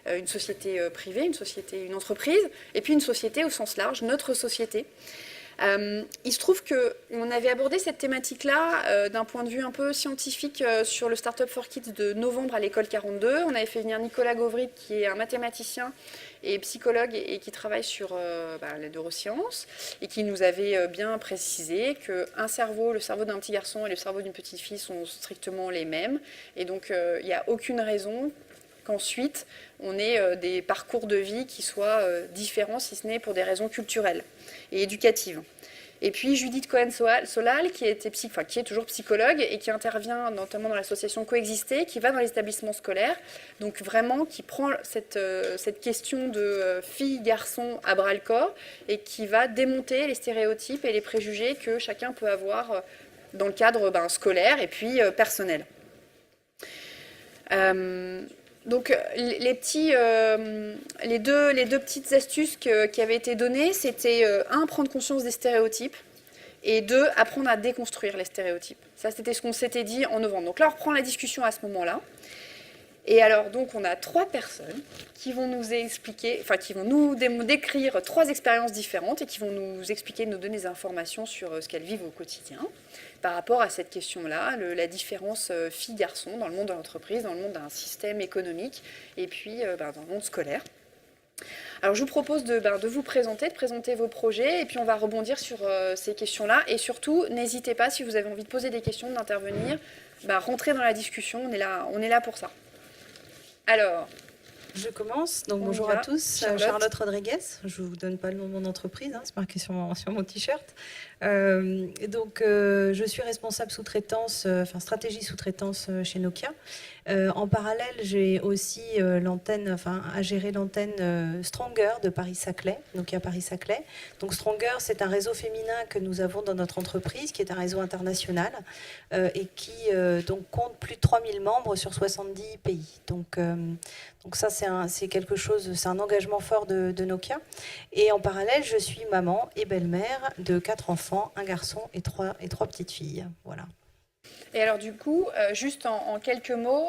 une société privée, une entreprise, et puis une société au sens large, notre société. Il se trouve qu'on avait abordé cette thématique-là d'un point de vue un peu scientifique sur le Startup for Kids de novembre à l'école 42. On avait fait venir Nicolas Gauvry, qui est un mathématicien et psychologue et qui travaille sur les neurosciences, et qui nous avait bien précisé qu'un cerveau, le cerveau d'un petit garçon et le cerveau d'une petite fille sont strictement les mêmes. Et donc, il n'y a aucune raison qu'ensuite, on ait des parcours de vie qui soient différents, si ce n'est pour des raisons culturelles et éducatives. Et puis Judith Cohen-Solal, qui est toujours psychologue et qui intervient notamment dans l'association Coexister, qui va dans les établissements scolaires, donc vraiment qui prend cette question de filles-garçons à bras-le-corps et qui va démonter les stéréotypes et les préjugés que chacun peut avoir dans le cadre scolaire et puis personnel. Donc les deux petites astuces qui avaient été données, c'était prendre conscience des stéréotypes, et 2, apprendre à déconstruire les stéréotypes. Ça, c'était ce qu'on s'était dit en novembre. Donc là, on reprend la discussion à ce moment-là. Et alors, donc, on a 3 personnes qui vont nous expliquer, qui vont nous décrire 3 expériences différentes et qui vont nous expliquer, nous donner des informations sur ce qu'elles vivent au quotidien par rapport à cette question-là, la différence filles-garçons dans le monde de l'entreprise, dans le monde d'un système économique et puis dans le monde scolaire. Alors je vous propose de vous présenter, de présenter vos projets, et puis on va rebondir sur ces questions-là. Et surtout, n'hésitez pas, si vous avez envie de poser des questions, d'intervenir, rentrez dans la discussion, on est là pour ça. Alors, je commence. Donc bonjour à tous, Charlotte Rodriguez. Je ne vous donne pas le nom de mon entreprise, c'est marqué sur mon t-shirt. Je suis responsable sous-traitance, stratégie sous-traitance chez Nokia. En parallèle, j'ai aussi à gérer l'antenne Stronger de Paris-Saclay, Nokia Paris-Saclay. Donc Stronger, c'est un réseau féminin que nous avons dans notre entreprise, qui est un réseau international et qui compte plus de 3000 membres sur 70 pays. Donc ça, c'est quelque chose, c'est un engagement fort de Nokia. Et en parallèle, je suis maman et belle-mère de 4 enfants, un garçon et trois petites filles. Voilà. Et alors du coup, juste en quelques mots,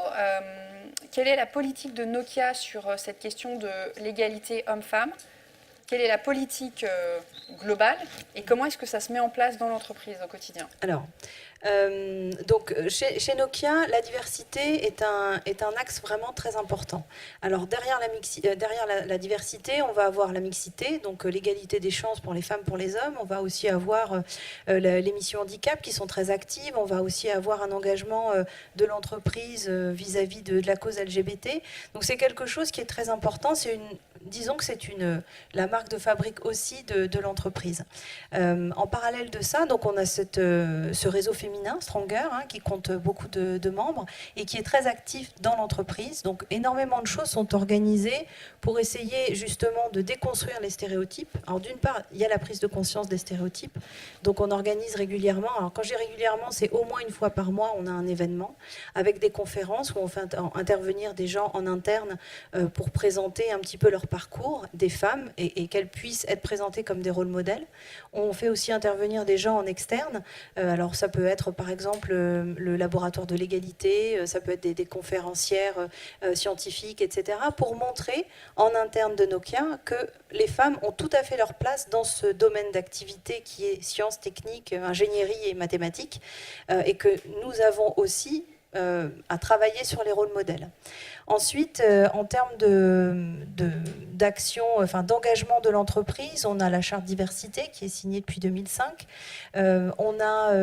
quelle est la politique de Nokia sur cette question de l'égalité homme-femme ? Quelle est la politique globale et comment est-ce que ça se met en place dans l'entreprise au quotidien ? Alors, chez Nokia, la diversité est un axe vraiment très important. Alors derrière la diversité, on va avoir la mixité, donc l'égalité des chances pour les femmes, pour les hommes. On va aussi avoir les missions handicap qui sont très actives. On va aussi avoir un engagement de l'entreprise vis-à-vis de la cause LGBT. Donc c'est quelque chose qui est très important. Disons que c'est la marque de fabrique aussi de l'entreprise. En parallèle de ça, donc on a ce réseau féminin, Stronger, qui compte beaucoup de membres et qui est très actif dans l'entreprise. Donc énormément de choses sont organisées pour essayer justement de déconstruire les stéréotypes. Alors d'une part, il y a la prise de conscience des stéréotypes. Donc on organise régulièrement. Alors quand je dis régulièrement, c'est au moins une fois par mois, on a un événement avec des conférences où on fait intervenir des gens en interne pour présenter un petit peu leur parcours des femmes et qu'elles puissent être présentées comme des rôles modèles. On fait aussi intervenir des gens en externe. Alors ça peut être par exemple le laboratoire de l'égalité, ça peut être des conférencières scientifiques, etc. pour montrer en interne de Nokia que les femmes ont tout à fait leur place dans ce domaine d'activité qui est sciences, techniques, ingénierie et mathématiques et que nous avons aussi à travailler sur les rôles modèles. Ensuite, en termes d'action, d'engagement de l'entreprise, on a la charte diversité qui est signée depuis 2005. On a,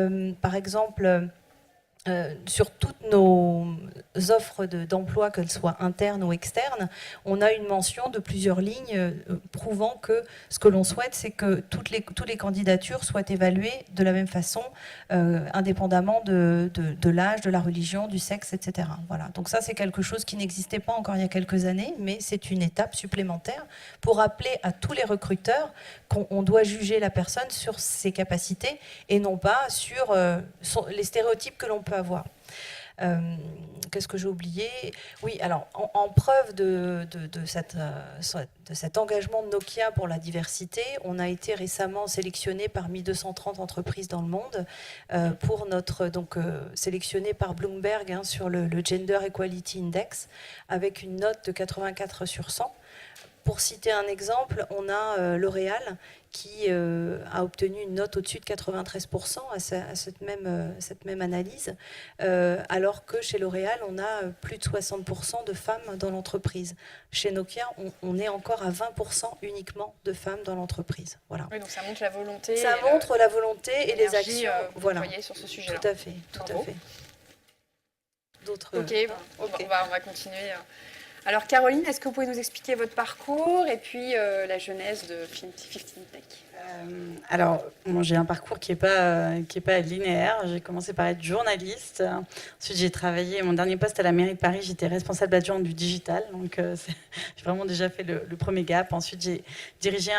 par exemple, sur toutes nos offres d'emploi, qu'elles soient internes ou externes, on a une mention de plusieurs lignes prouvant que ce que l'on souhaite, c'est que toutes les candidatures soient évaluées de la même façon, indépendamment de l'âge, de la religion, du sexe, etc. Voilà. Donc ça, c'est quelque chose qui n'existait pas encore il y a quelques années, mais c'est une étape supplémentaire pour rappeler à tous les recruteurs qu'on doit juger la personne sur ses capacités et non pas sur les stéréotypes que l'on peut avoir. Qu'est-ce que j'ai oublié? Oui, alors en preuve de cet engagement de Nokia pour la diversité, on a été récemment sélectionné parmi 230 entreprises dans le monde pour sélectionné par Bloomberg sur le Gender Equality Index avec une note de 84 sur 100. Pour citer un exemple, on a L'Oréal qui a obtenu une note au-dessus de 93% à cette même analyse, alors que chez L'Oréal, on a plus de 60% de femmes dans l'entreprise. Chez Nokia, on est encore à 20% uniquement de femmes dans l'entreprise. Voilà. Oui, donc ça montre la volonté. Ça montre la volonté et les actions voilà. Sur ce sujet-là. Tout à fait, tout à fait. D'autres. Ok, bon, okay. On va continuer. Alors Caroline, est-ce que vous pouvez nous expliquer votre parcours et puis la genèse de 15 Tech? Alors, j'ai un parcours qui est pas linéaire. J'ai commencé par être journaliste. Ensuite, j'ai travaillé, mon dernier poste à la mairie de Paris, j'étais responsable adjointe du digital. Donc, j'ai vraiment déjà fait le premier gap. Ensuite, j'ai dirigé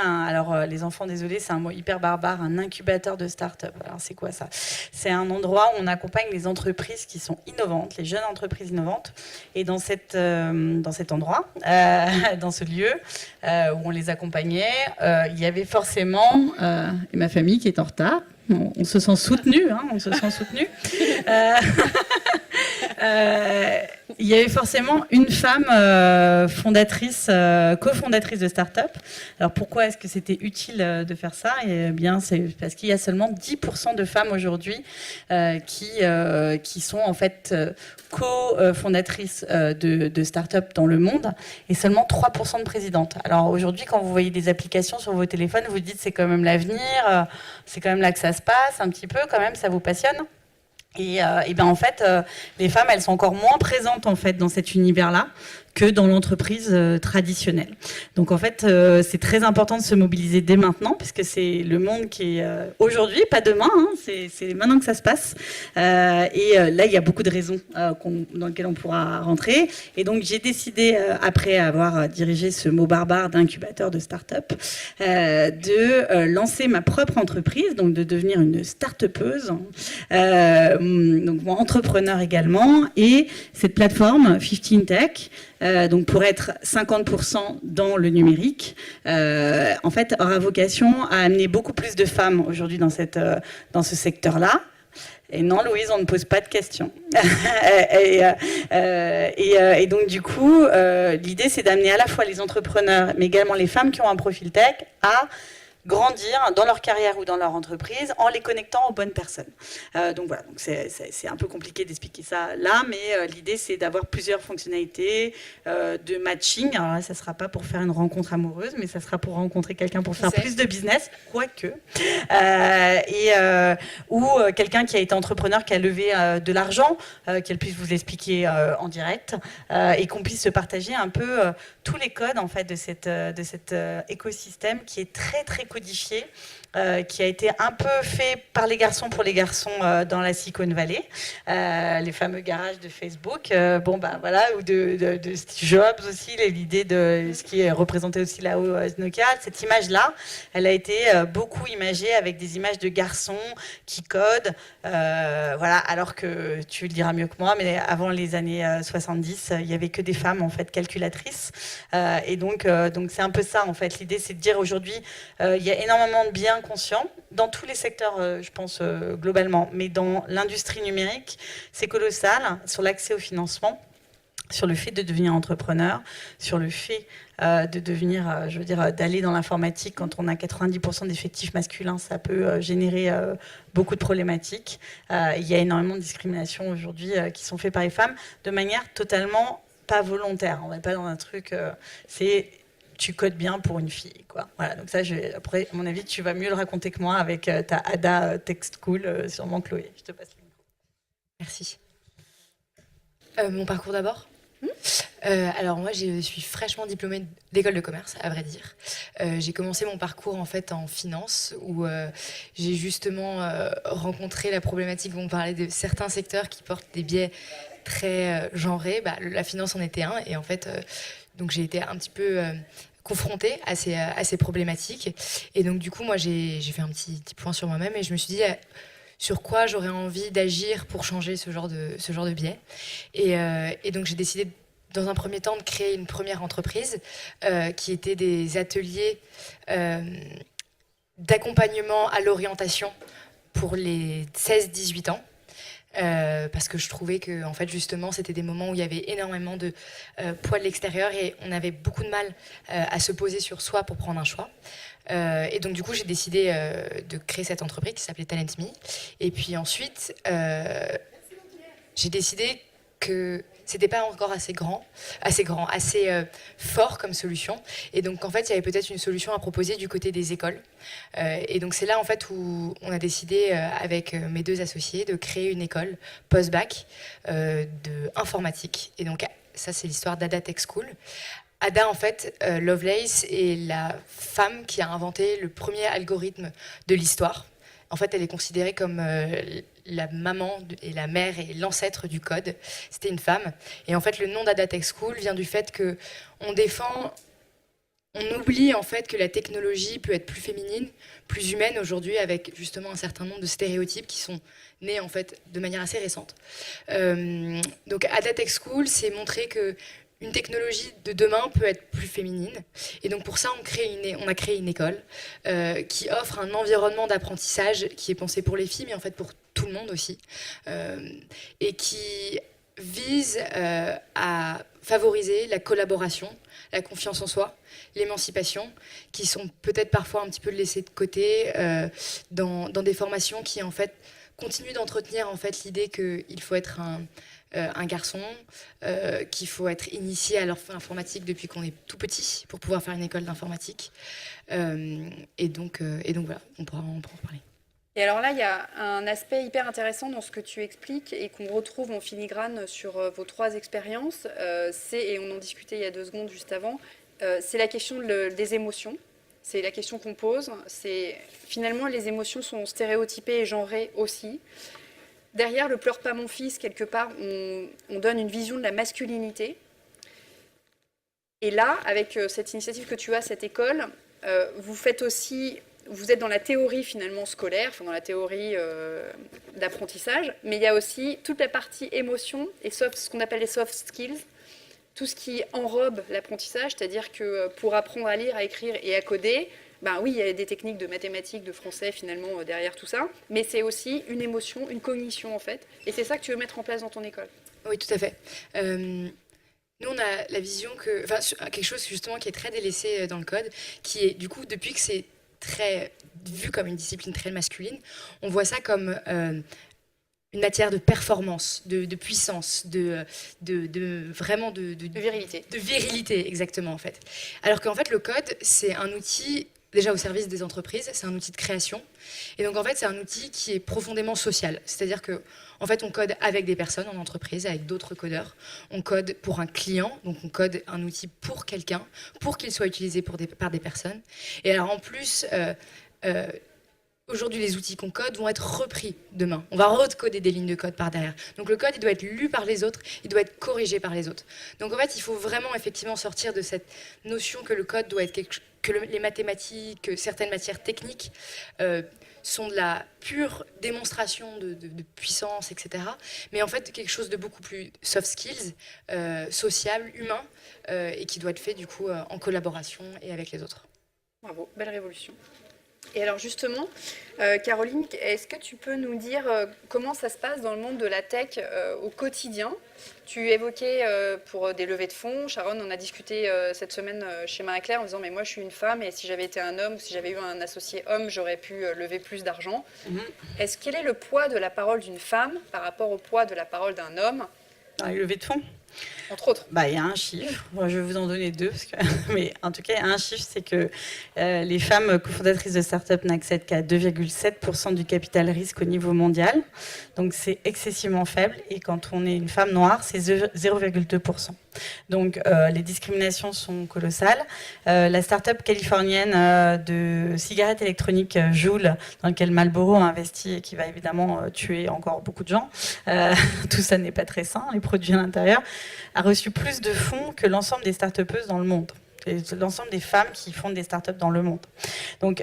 les enfants, désolés, c'est un mot hyper barbare, un incubateur de start-up. Alors, c'est quoi ça? C'est un endroit où on accompagne les entreprises qui sont innovantes, les jeunes entreprises innovantes. Et dans cet endroit, dans ce lieu où on les accompagnait, il y avait forcément et ma famille qui est en retard. On se sent soutenu, on se sent soutenu. Il y avait forcément une femme cofondatrice de start-up. Alors pourquoi est-ce que c'était utile de faire ça? Eh bien, c'est parce qu'il y a seulement 10% de femmes aujourd'hui qui sont en fait cofondatrices de start-up dans le monde et seulement 3% de présidentes. Alors aujourd'hui, quand vous voyez des applications sur vos téléphones, vous dites c'est quand même l'avenir, c'est quand même là que ça se passe un petit peu, quand même, ça vous passionne? Et ben en fait, les femmes, elles sont encore moins présentes en fait dans cet univers-là que dans l'entreprise traditionnelle. Donc en fait, c'est très important de se mobiliser dès maintenant, puisque c'est le monde qui est aujourd'hui, pas demain, c'est maintenant que ça se passe. Et là, il y a beaucoup de raisons dans lesquelles on pourra rentrer. Et donc j'ai décidé, après avoir dirigé ce mot barbare d'incubateur de start-up, de lancer ma propre entreprise, donc de devenir une start-upeuse, donc moi, entrepreneur également. Et cette plateforme, 15 Tech, donc pour être 50% dans le numérique, en fait, aura vocation à amener beaucoup plus de femmes aujourd'hui dans ce secteur-là. Et non, Louise, on ne pose pas de questions. et donc, du coup, l'idée, c'est d'amener à la fois les entrepreneurs, mais également les femmes qui ont un profil tech, à grandir dans leur carrière ou dans leur entreprise en les connectant aux bonnes personnes. Donc voilà, donc c'est un peu compliqué d'expliquer ça là, mais l'idée c'est d'avoir plusieurs fonctionnalités de matching. Alors là, ça ne sera pas pour faire une rencontre amoureuse, mais ça sera pour rencontrer quelqu'un pour faire plus de business, quoique. Ou quelqu'un qui a été entrepreneur, qui a levé de l'argent, qu'elle puisse vous expliquer en direct, et qu'on puisse se partager un peu tous les codes en fait, de cet écosystème qui est très très codifié, qui a été un peu fait par les garçons pour les garçons dans la Silicon Valley, les fameux garages de Facebook, voilà, ou de Steve Jobs aussi, l'idée de ce qui est représenté aussi là-haut Nokia. Cette image-là, elle a été beaucoup imagée avec des images de garçons qui codent, voilà, alors que tu le diras mieux que moi, mais avant les années 70, il n'y avait que des femmes en fait calculatrices, et donc c'est un peu ça en fait. L'idée, c'est de dire aujourd'hui, il y a énormément de biens conscients dans tous les secteurs, je pense globalement, mais dans l'industrie numérique, c'est colossal sur l'accès au financement, sur le fait de devenir entrepreneur, sur le fait de devenir, d'aller dans l'informatique. Quand on a 90% d'effectifs masculins, ça peut générer beaucoup de problématiques. Il y a énormément de discriminations aujourd'hui qui sont faites par les femmes de manière totalement pas volontaire. On n'est pas dans un truc, tu codes bien pour une fille, quoi. Voilà, donc ça, après, à mon avis, tu vas mieux le raconter que moi avec ta Ada Text Cool, sûrement Chloé. Je te passe le micro. Merci. Mon parcours d'abord. Alors moi, je suis fraîchement diplômée d'école de commerce, à vrai dire. J'ai commencé mon parcours en fait en finance, où j'ai justement rencontré la problématique où on parlait de certains secteurs qui portent des biais très genrés. La finance en était un, et en fait, donc j'ai été un petit peu confrontée à ces problématiques. Et donc du coup, moi, j'ai fait un petit point sur moi-même et je me suis dit, sur quoi j'aurais envie d'agir pour changer ce genre de biais. Et donc j'ai décidé dans un premier temps de créer une première entreprise qui était des ateliers d'accompagnement à l'orientation pour les 16-18 ans. Parce que je trouvais que en fait justement c'était des moments où il y avait énormément de poids de l'extérieur et on avait beaucoup de mal à se poser sur soi pour prendre un choix. Et donc du coup j'ai décidé de créer cette entreprise qui s'appelait Talent Me. Et puis ensuite j'ai décidé que c'était pas encore assez fort comme solution. Et donc en fait il y avait peut-être une solution à proposer du côté des écoles. Et donc c'est là en fait où on a décidé avec mes 2 associés de créer une école post-bac de informatique. Et donc ça c'est l'histoire d'Ada Tech School. Ada en fait, Lovelace est la femme qui a inventé le premier algorithme de l'histoire. En fait, elle est considérée comme la maman et la mère et l'ancêtre du code. C'était une femme. Et en fait, le nom d'Ada Tech School vient du fait que on oublie en fait que la technologie peut être plus féminine, plus humaine aujourd'hui, avec justement un certain nombre de stéréotypes qui sont nés en fait de manière assez récente. Donc Ada Tech School, c'est montrer que une technologie de demain peut être plus féminine. Et donc pour ça, on a créé une école qui offre un environnement d'apprentissage qui est pensé pour les filles, mais en fait pour tout le monde aussi, et qui vise à favoriser la collaboration, la confiance en soi, l'émancipation, qui sont peut-être parfois un petit peu laissées de côté dans des formations qui en fait continuent d'entretenir en fait l'idée qu'il faut être un garçon, qu'il faut être initié à l'informatique depuis qu'on est tout petit pour pouvoir faire une école d'informatique. Et donc voilà, on pourra en parler. Et alors là, il y a un aspect hyper intéressant dans ce que tu expliques et qu'on retrouve en filigrane sur vos 3 expériences. Et on en discutait il y a 2 secondes juste avant, c'est la question des émotions. C'est la question qu'on pose. Finalement, les émotions sont stéréotypées et genrées aussi. Derrière le pleure pas mon fils, quelque part, on donne une vision de la masculinité. Et là, avec cette initiative que tu as, cette école, vous êtes dans la théorie finalement scolaire, dans la théorie d'apprentissage, mais il y a aussi toute la partie émotion et ce qu'on appelle les soft skills, tout ce qui enrobe l'apprentissage, c'est-à-dire que pour apprendre à lire, à écrire et à coder, oui, il y a des techniques de mathématiques, de français finalement derrière tout ça, mais c'est aussi une émotion, une cognition en fait, et c'est ça que tu veux mettre en place dans ton école. Oui, tout à fait. Nous, on a la vision quelque chose justement qui est très délaissé dans le code, qui est du coup, depuis que c'est très vu comme une discipline très masculine, on voit ça comme une matière de performance, de puissance, vraiment de virilité. De virilité, exactement en fait. Alors qu'en fait, le code, c'est un outil déjà au service des entreprises, c'est un outil de création. Et donc en fait, c'est un outil qui est profondément social. C'est-à-dire que en fait, on code avec des personnes en entreprise, avec d'autres codeurs. On code pour un client, donc on code un outil pour quelqu'un, pour qu'il soit utilisé par des personnes. Et alors en plus, aujourd'hui, les outils qu'on code vont être repris demain. On va recoder des lignes de code par derrière. Donc le code, il doit être lu par les autres, il doit être corrigé par les autres. Donc en fait, il faut vraiment effectivement sortir de cette notion que le code doit être les mathématiques, que certaines matières techniques sont de la pure démonstration de puissance, etc. Mais en fait, quelque chose de beaucoup plus soft skills, sociable, humain, et qui doit être fait du coup en collaboration et avec les autres. Bravo, belle révolution. Et alors justement, Caroline, est-ce que tu peux nous dire comment ça se passe dans le monde de la tech au quotidien ? Tu évoquais pour des levées de fonds, Sharon en a discuté cette semaine chez Marie-Claire en disant mais moi je suis une femme et si j'avais été un homme, si j'avais eu un associé homme, j'aurais pu lever plus d'argent. Quel est le poids de la parole d'une femme par rapport au poids de la parole d'un homme ? Dans les levées de fonds ? Entre autres. Il y a un chiffre, moi, je vais vous en donner 2, mais en tout cas, un chiffre, c'est que les femmes cofondatrices de start-up n'accèdent qu'à 2,7% du capital risque au niveau mondial. Donc c'est excessivement faible, et quand on est une femme noire, c'est 0,2%. Donc les discriminations sont colossales. La start-up californienne de cigarettes électroniques Joule, dans laquelle Marlboro a investi et qui va évidemment tuer encore beaucoup de gens, tout ça n'est pas très sain, les produits à l'intérieur, a reçu plus de fonds que l'ensemble des start-upeuses dans le monde. l'ensemble des femmes qui fondent des startups dans le monde. Donc,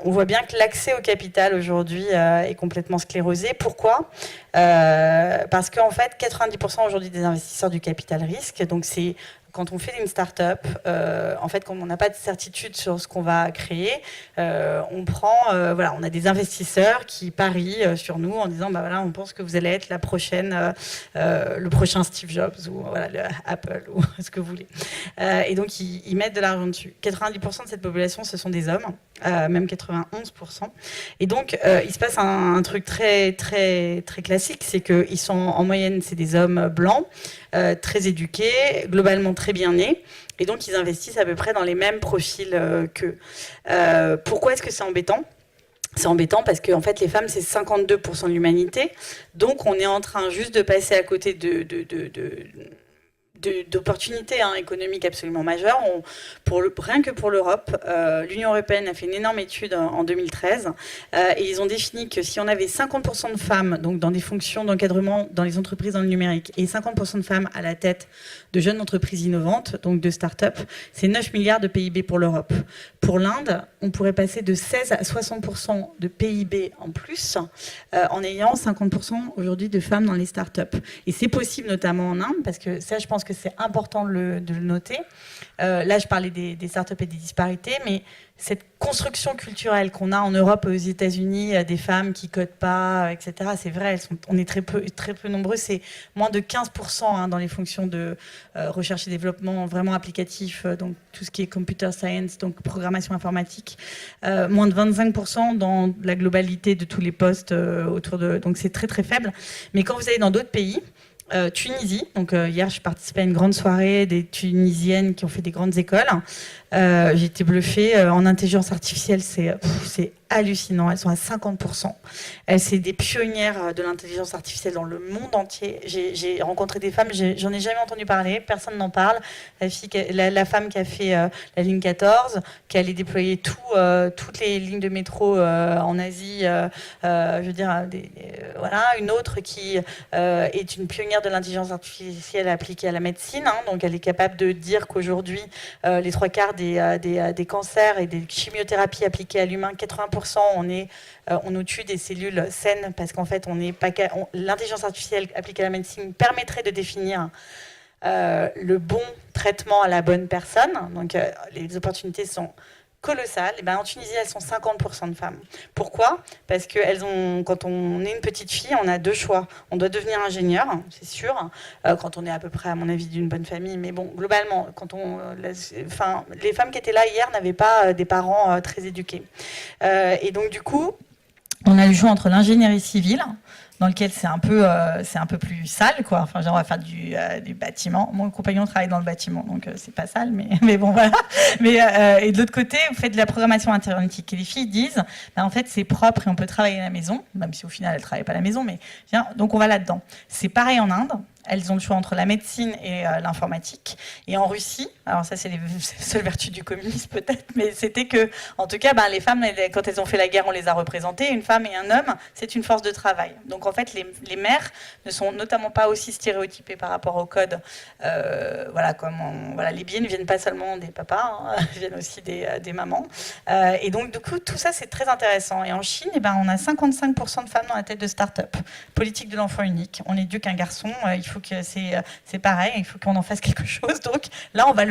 on voit bien que l'accès au capital aujourd'hui est complètement sclérosé. Pourquoi ? Parce qu'en fait, 90% aujourd'hui des investisseurs du capital risque, donc c'est quand on fait une start-up, en fait, comme on n'a pas de certitude sur ce qu'on va créer, on a des investisseurs qui parient sur nous en disant, bah voilà, on pense que vous allez être le prochain Steve Jobs ou voilà, Apple ou ce que vous voulez. Et donc, ils mettent de l'argent dessus. 90% de cette population, ce sont des hommes, même 91%. Et donc, il se passe un truc très, très, très classique, c'est qu'ils sont en moyenne, c'est des hommes blancs, très éduqués, globalement très bien nés, et donc ils investissent à peu près dans les mêmes profils qu'eux. Pourquoi est-ce que c'est embêtant ? C'est embêtant parce que en fait, les femmes, c'est 52% de l'humanité, donc on est en train juste de passer à côté d'opportunités économiques absolument majeures. Rien que pour l'Europe, l'Union européenne a fait une énorme étude en 2013 et ils ont défini que si on avait 50% de femmes donc dans des fonctions d'encadrement dans les entreprises dans le numérique et 50% de femmes à la tête de jeunes entreprises innovantes, donc de start-up, c'est 9 milliards de PIB pour l'Europe. Pour l'Inde, on pourrait passer de 16 à 60% de PIB en plus en ayant 50% aujourd'hui de femmes dans les start-up. Et c'est possible notamment en Inde, parce que ça, je pense que c'est important de le noter. Là, je parlais des start-up et des disparités, mais cette construction culturelle qu'on a en Europe et aux États-Unis, des femmes qui codent pas, etc., c'est vrai, on est très peu nombreux, c'est moins de 15% dans les fonctions de recherche et développement vraiment applicatifs, donc tout ce qui est computer science, donc programmation informatique, moins de 25% dans la globalité de tous les postes autour de... Donc c'est très très faible. Mais quand vous allez dans d'autres pays, Tunisie, donc hier je participais à une grande soirée des Tunisiennes qui ont fait des grandes écoles. J'ai été bluffée. En intelligence artificielle, c'est hallucinant. Elles sont à 50%. C'est des pionnières de l'intelligence artificielle dans le monde entier. J'ai rencontré des femmes, j'en ai jamais entendu parler, personne n'en parle. La femme qui a fait la ligne 14, qui allait déployer toutes les lignes de métro en Asie, je veux dire, voilà, une autre qui est une pionnière de l'intelligence artificielle appliquée à la médecine, donc elle est capable de dire qu'aujourd'hui, les 3/4 des cancers et des chimiothérapies appliquées à l'humain, 80%, on nous tue des cellules saines parce qu'en fait, l'intelligence artificielle appliquée à la médecine permettrait de définir le bon traitement à la bonne personne. Donc, les opportunités sont colossales. Et en Tunisie, elles sont 50% de femmes. Pourquoi ? Parce que quand on est une petite fille, on a deux choix. On doit devenir ingénieur, c'est sûr, quand on est à peu près, à mon avis, d'une bonne famille. Mais bon, globalement, les femmes qui étaient là hier n'avaient pas des parents très éduqués. Et donc, du coup, on a le choix entre l'ingénierie civile, dans lequel c'est un peu plus sale, quoi. Enfin, genre, on va faire du bâtiment. Mon compagnon travaille dans le bâtiment, donc c'est pas sale, mais bon, voilà. Et de l'autre côté, vous faites de la programmation informatique. Et les filles disent, en fait, c'est propre et on peut travailler à la maison, même si au final, elles ne travaillent pas à la maison, mais donc on va là-dedans. C'est pareil en Inde. Elles ont le choix entre la médecine et l'informatique. Et en Russie, alors ça c'est les seules vertus du communisme peut-être, mais c'était que, en tout cas, les femmes, quand elles ont fait la guerre, on les a représentées. Une femme et un homme, c'est une force de travail. Donc en fait, les mères ne sont notamment pas aussi stéréotypées par rapport au code. Les biais ne viennent pas seulement des papas, ils viennent aussi des mamans. Et donc du coup, tout ça c'est très intéressant. Et en Chine, on a 55% de femmes dans la tête de start-up. Politique de l'enfant unique. On n'éduque qu'un garçon. Il faut que c'est pareil, il faut qu'on en fasse quelque chose. Donc là, on va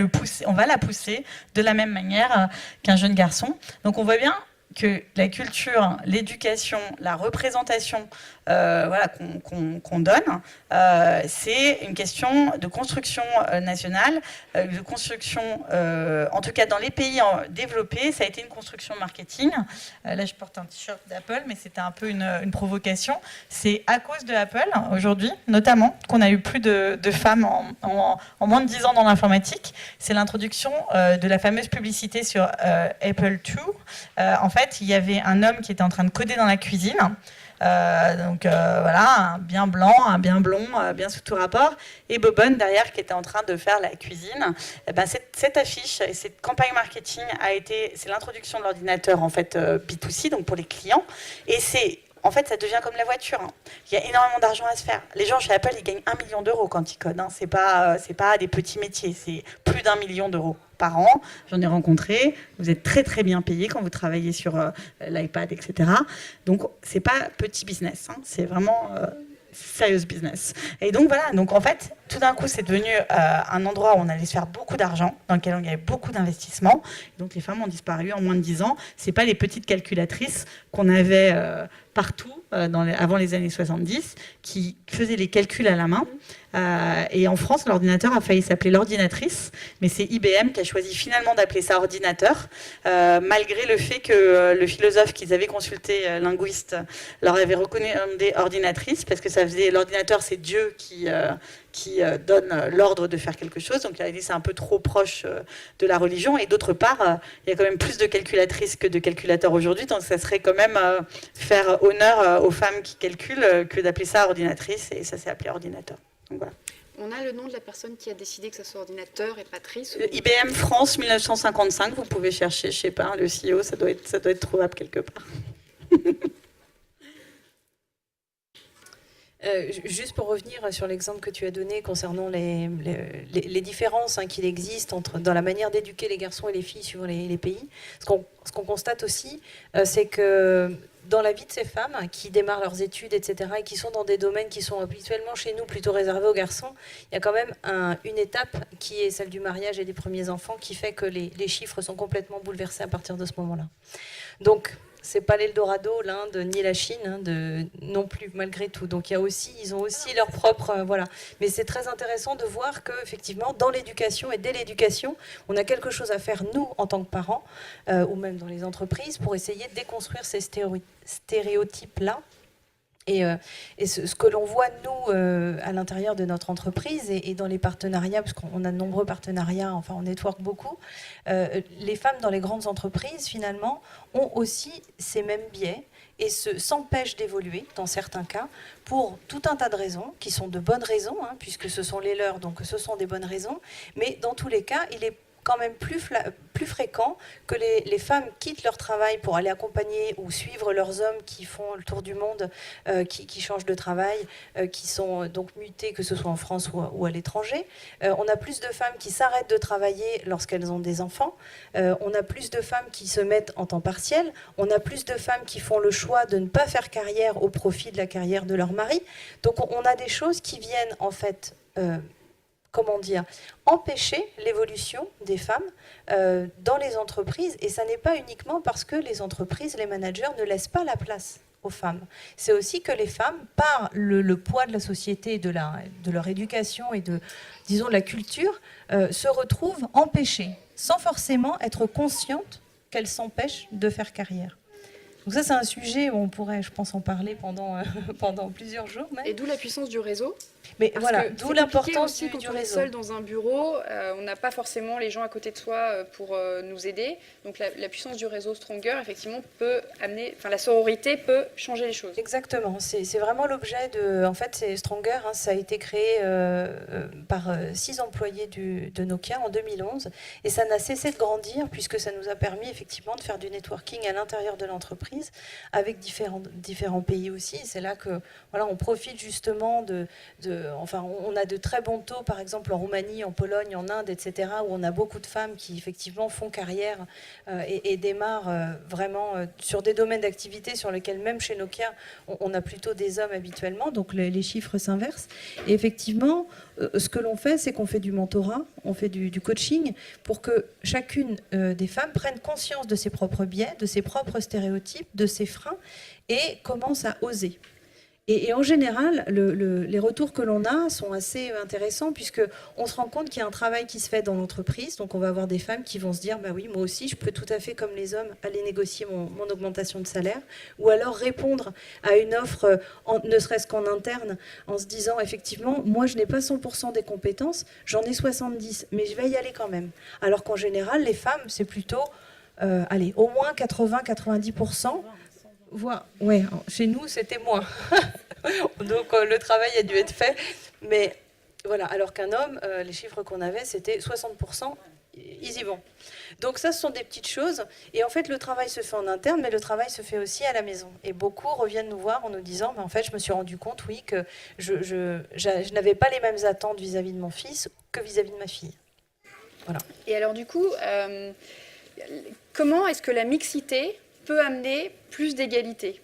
la pousser de la même manière qu'un jeune garçon. Donc on voit bien que la culture, l'éducation, la représentation qu'on donne, c'est une question de construction nationale, de construction, en tout cas dans les pays développés, ça a été une construction marketing. Là, je porte un t-shirt d'Apple, mais c'était un peu une provocation. C'est à cause de Apple, aujourd'hui, notamment, qu'on a eu plus de femmes en moins de 10 ans dans l'informatique. C'est l'introduction de la fameuse publicité sur Apple II. En fait, il y avait un homme qui était en train de coder dans la cuisine. Un bien blanc, un bien blond, bien sous tout rapport, et Bobonne derrière qui était en train de faire la cuisine. Cette affiche et cette campagne marketing c'est l'introduction de l'ordinateur en fait B2C, donc pour les clients, et en fait, ça devient comme la voiture. Il y a énormément d'argent à se faire. Les gens chez Apple, ils gagnent 1 million d'euros quand ils codent. C'est pas des petits métiers, c'est plus d'1 million d'euros par an. J'en ai rencontré. Vous êtes très très bien payé quand vous travaillez sur l'iPad, etc. Donc c'est pas petit business, hein. C'est vraiment serious business. Et donc voilà, donc en fait, tout d'un coup, c'est devenu un endroit où on allait se faire beaucoup d'argent, dans lequel il y avait beaucoup d'investissements. Donc les femmes ont disparu en moins de 10 ans. C'est pas les petites calculatrices qu'on avait partout avant les années 70 qui faisaient les calculs à la main. Et en France, l'ordinateur a failli s'appeler l'ordinatrice, mais c'est IBM qui a choisi finalement d'appeler ça ordinateur, malgré le fait que le philosophe qu'ils avaient consulté, linguiste, leur avait recommandé ordinatrice, parce que ça faisait l'ordinateur, c'est Dieu qui donne l'ordre de faire quelque chose. Donc il a dit c'est un peu trop proche de la religion. Et d'autre part, il y a quand même plus de calculatrices que de calculateurs aujourd'hui, donc ça serait quand même faire honneur aux femmes qui calculent que d'appeler ça ordinatrice, et ça s'est appelé ordinateur. Donc, voilà. On a le nom de la personne qui a décidé que ce soit ordinateur et Patrice. IBM France 1955, vous pouvez chercher, je sais pas, le CEO, ça doit être trouvable quelque part. Juste pour revenir sur l'exemple que tu as donné concernant les différences qu'il existe dans la manière d'éduquer les garçons et les filles suivant les pays, ce qu'on constate aussi, c'est que dans la vie de ces femmes qui démarrent leurs études, etc., et qui sont dans des domaines qui sont habituellement chez nous plutôt réservés aux garçons, il y a quand même une étape qui est celle du mariage et des premiers enfants qui fait que les chiffres sont complètement bouleversés à partir de ce moment-là. Donc, c'est pas l'Eldorado, l'Inde, ni la Chine, non plus, malgré tout. Donc ils ont aussi leur propre... voilà. Mais c'est très intéressant de voir qu'effectivement, dans l'éducation et dès l'éducation, on a quelque chose à faire, nous, en tant que parents, ou même dans les entreprises, pour essayer de déconstruire ces stéréotypes-là. Et ce que l'on voit, nous, à l'intérieur de notre entreprise et dans les partenariats, parce qu'on a de nombreux partenariats, enfin on network beaucoup, les femmes dans les grandes entreprises, finalement, ont aussi ces mêmes biais et s'empêchent d'évoluer, dans certains cas, pour tout un tas de raisons, qui sont de bonnes raisons, puisque ce sont les leurs, donc ce sont des bonnes raisons, mais dans tous les cas, il est quand même plus fréquent que les femmes quittent leur travail pour aller accompagner ou suivre leurs hommes qui font le tour du monde, qui changent de travail, qui sont donc mutés, que ce soit en France ou à l'étranger. On a plus de femmes qui s'arrêtent de travailler lorsqu'elles ont des enfants. On a plus de femmes qui se mettent en temps partiel. On a plus de femmes qui font le choix de ne pas faire carrière au profit de la carrière de leur mari. Donc on a des choses qui viennent en fait... empêcher l'évolution des femmes dans les entreprises. Et ça n'est pas uniquement parce que les entreprises, les managers ne laissent pas la place aux femmes. C'est aussi que les femmes, par le poids de la société, de leur éducation et de la culture, se retrouvent empêchées, sans forcément être conscientes qu'elles s'empêchent de faire carrière. Donc ça, c'est un sujet où on pourrait, je pense, en parler pendant plusieurs jours. Même. Et d'où la puissance du réseau. Mais voilà, d'où l'importance du réseau. Quand on est seul dans un bureau, on n'a pas forcément les gens à côté de soi pour nous aider. Donc la puissance du réseau Stronger, effectivement, peut amener... Enfin, la sororité peut changer les choses. Exactement. C'est vraiment l'objet de... En fait, c'est Stronger, ça a été créé par 6 employés de Nokia en 2011. Et ça n'a cessé de grandir puisque ça nous a permis, effectivement, de faire du networking à l'intérieur de l'entreprise avec différents pays aussi. C'est là que, voilà, on profite justement enfin, on a de très bons taux, par exemple en Roumanie, en Pologne, en Inde, etc., où on a beaucoup de femmes qui effectivement font carrière et démarrent vraiment sur des domaines d'activité sur lesquels même chez Nokia, on a plutôt des hommes habituellement, donc les chiffres s'inversent. Et effectivement, ce que l'on fait, c'est qu'on fait du mentorat, on fait du coaching pour que chacune des femmes prenne conscience de ses propres biais, de ses propres stéréotypes, de ses freins et commence à oser. Et en général, les retours que l'on a sont assez intéressants puisqu'on se rend compte qu'il y a un travail qui se fait dans l'entreprise. Donc on va avoir des femmes qui vont se dire « bah oui, moi aussi, je peux tout à fait, comme les hommes, aller négocier mon augmentation de salaire » ou alors répondre à une offre, ne serait-ce qu'en interne, en se disant « effectivement, moi, je n'ai pas 100% des compétences, j'en ai 70, mais je vais y aller quand même ». Alors qu'en général, les femmes, c'est plutôt, au moins 80-90%. Ouais, chez nous, c'était moins. Donc le travail a dû être fait. Mais voilà, alors qu'un homme, les chiffres qu'on avait, c'était 60%, ils y vont. Donc ça, ce sont des petites choses. Et en fait, le travail se fait en interne, mais le travail se fait aussi à la maison. Et beaucoup reviennent nous voir en nous disant, en fait, je me suis rendu compte, oui, que je n'avais pas les mêmes attentes vis-à-vis de mon fils que vis-à-vis de ma fille. Voilà. Et alors du coup, comment est-ce que la mixité peut amener plus d'égalité?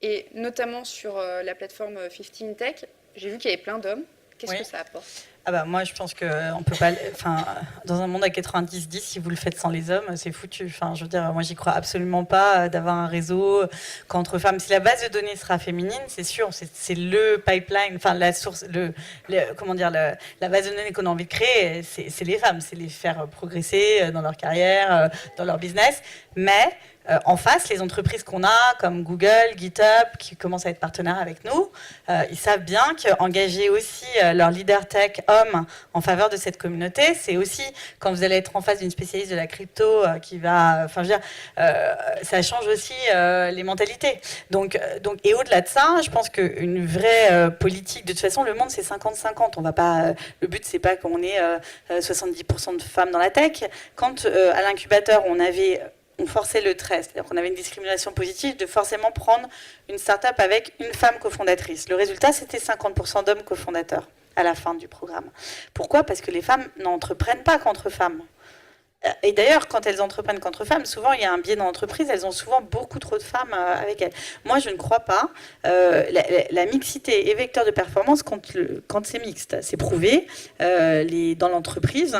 Et notamment sur la plateforme 15 Tech, j'ai vu qu'il y avait plein d'hommes. Qu'est-ce que ça apporte? Ah bah moi je pense que on peut pas, enfin dans un monde à 90-10, si vous le faites sans les hommes, c'est foutu. Enfin je veux dire, moi j'y crois absolument pas d'avoir un réseau qu'entre femmes. Si la base de données sera féminine, c'est sûr, c'est le pipeline, enfin la source, comment dire, la base de données qu'on a envie de créer, c'est les femmes, c'est les faire progresser dans leur carrière, dans leur business, mais en face, les entreprises qu'on a, comme Google, GitHub, qui commencent à être partenaires avec nous, ils savent bien qu'engager aussi leurs leaders tech hommes en faveur de cette communauté, c'est aussi quand vous allez être en face d'une spécialiste de la crypto qui va, enfin, je veux dire, ça change aussi les mentalités. Donc, et au-delà de ça, je pense qu'une vraie politique, de toute façon, le monde c'est 50-50. On va pas, le but c'est pas qu'on ait 70% de femmes dans la tech. Quand à l'incubateur on forçait le trait, c'est-à-dire qu'on avait une discrimination positive de forcément prendre une start-up avec une femme cofondatrice. Le résultat, c'était 50% d'hommes cofondateurs à la fin du programme. Pourquoi? Parce que les femmes n'entreprennent pas qu'entre femmes. Et d'ailleurs, quand elles entreprennent qu'entre femmes, souvent, il y a un biais dans l'entreprise, elles ont souvent beaucoup trop de femmes avec elles. Moi, je ne crois pas. La mixité est vecteur de performance quand c'est mixte. C'est prouvé. Dans l'entreprise,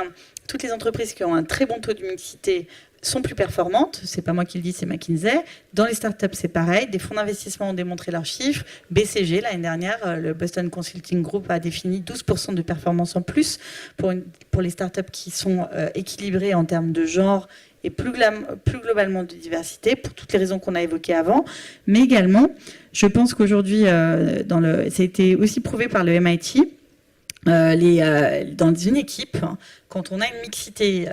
toutes les entreprises qui ont un très bon taux de mixité sont plus performantes, c'est pas moi qui le dis, c'est McKinsey. Dans les startups, c'est pareil. Des fonds d'investissement ont démontré leurs chiffres. BCG, l'année dernière, le Boston Consulting Group a défini 12% de performance en plus pour les startups qui sont équilibrées en termes de genre et plus globalement de diversité, pour toutes les raisons qu'on a évoquées avant. Mais également, je pense qu'aujourd'hui, ça a été aussi prouvé par le MIT, dans une équipe, quand on a une mixité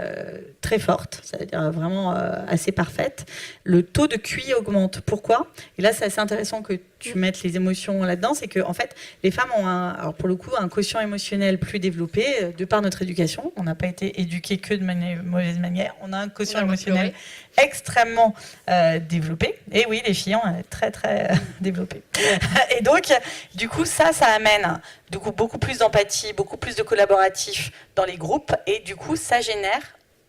très forte, c'est-à-dire vraiment assez parfaite, le taux de QI augmente. Pourquoi? Et là, c'est assez intéressant que tu mettes les émotions là-dedans, c'est que en fait, les femmes ont alors pour le coup, un quotient émotionnel plus développé de par notre éducation. On n'a pas été éduqués que de mauvaise manière. On a un quotient émotionnel extrêmement développé. Et oui, les filles ont très très développé. Et donc, du coup, ça amène beaucoup plus d'empathie, beaucoup plus de collaboratif dans les groupes. Et du coup, ça génère,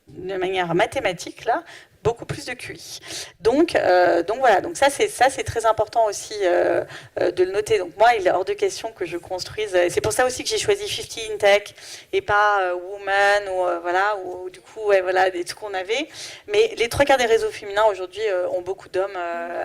de manière mathématique, là, beaucoup plus de QI. Donc voilà, donc ça c'est très important aussi de le noter. Donc moi, il est hors de question que je construise. C'est pour ça aussi que j'ai choisi 15 Tech et pas Woman ou du coup voilà des trucs qu'on avait. Mais les 3/4 des réseaux féminins aujourd'hui ont beaucoup d'hommes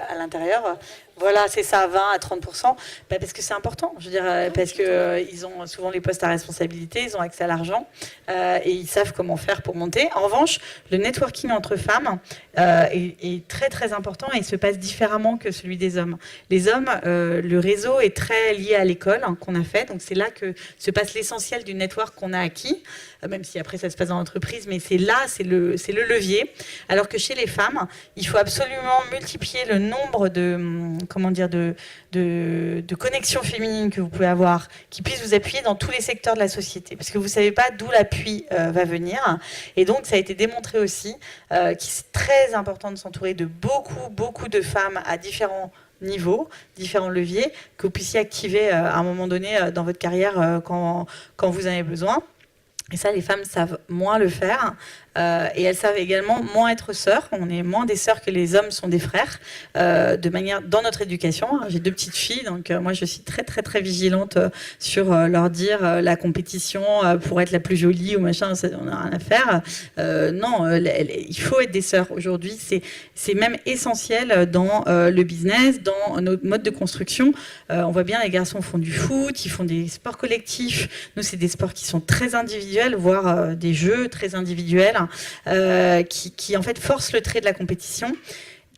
à l'intérieur. Voilà, c'est ça, 20 à 30%. Parce que c'est important, je veux dire, parce qu'ils ont souvent les postes à responsabilité, ils ont accès à l'argent et ils savent comment faire pour monter. En revanche, le networking entre femmes est très très important et se passe différemment que celui des hommes. Les hommes, le réseau est très lié à l'école qu'on a fait, donc c'est là que se passe l'essentiel du network qu'on a acquis, même si après ça se passe dans l'entreprise, mais c'est là, c'est le levier. Alors que chez les femmes, il faut absolument multiplier le nombre de connexions féminines que vous pouvez avoir, qui puissent vous appuyer dans tous les secteurs de la société. Parce que vous ne savez pas d'où l'appui va venir. Et donc, ça a été démontré aussi qu'il est très important de s'entourer de beaucoup de femmes à différents niveaux, différents leviers, que vous puissiez activer à un moment donné dans votre carrière quand vous en avez besoin. Et ça, les femmes savent moins le faire. Et elles savent également moins être sœurs. On est moins des sœurs que les hommes sont des frères, de manière dans notre éducation. J'ai 2 petites filles, donc moi je suis très très très vigilante sur leur dire la compétition pour être la plus jolie ou machin, ça, on n'a rien à faire. Non, il faut être des sœurs aujourd'hui. C'est même essentiel dans le business, dans notre mode de construction. On voit bien les garçons font du foot, ils font des sports collectifs. Nous, c'est des sports qui sont très individuels, voire des jeux très individuels. Qui en fait force le trait de la compétition,